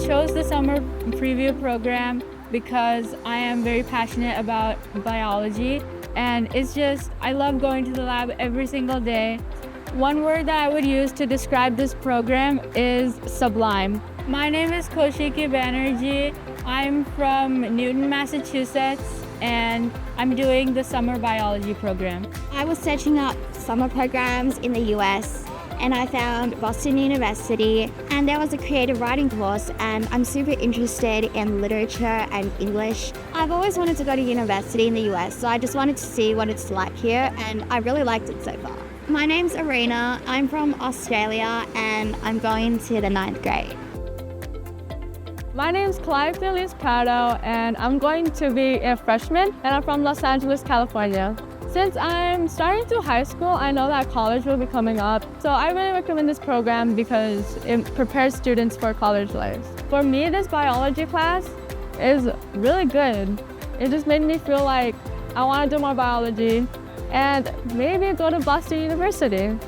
chose the summer preview program because I am very passionate about biology, and I love going to the lab every single day. One word that I would use to describe this program is sublime. My name is Kaushiki Banerjee. I'm from Newton, Massachusetts, and I'm doing the summer biology program. I was searching up summer programs in the US, and I found Boston University, and there was a creative writing course, and I'm super interested in literature and English. I've always wanted to go to university in the US, so I just wanted to see what it's like here, and I really liked it so far. My name's Arena. I'm from Australia, and I'm going to the 9th grade. My name's Clive Feliz Prado, and I'm going to be a freshman, and I'm from Los Angeles, California. Since I'm starting through high school, I know that college will be coming up, so I really recommend this program because it prepares students for college life. For me, this biology class is really good. It just made me feel like I want to do more biology and maybe go to Boston University.